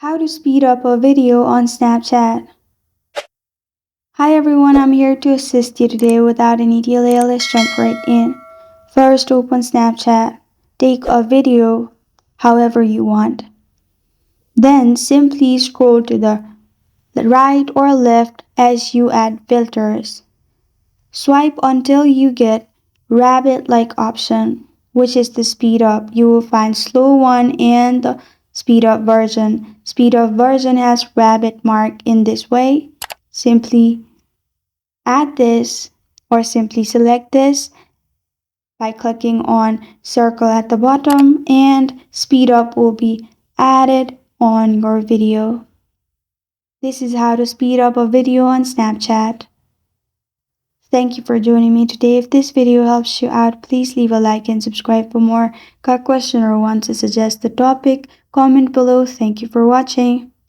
How to speed up a video on Snapchat. Hi everyone, I'm here to assist you today without any delay. Let's jump right in. First, open Snapchat. Take a video however you want. Then simply scroll to the right or left as you add filters. Swipe until you get rabbit-like option, which is the speed up. You will find slow one and the speed up version. Speed up version has rabbit mark in this way. Simply add this or simply select this by clicking on circle at the bottom, and speed up will be added on your video. This is how to speed up a video on Snapchat. Thank you for joining me today. If this video helps you out, please leave a like and subscribe for more. Got a question or want to suggest the topic? Comment below. Thank you for watching.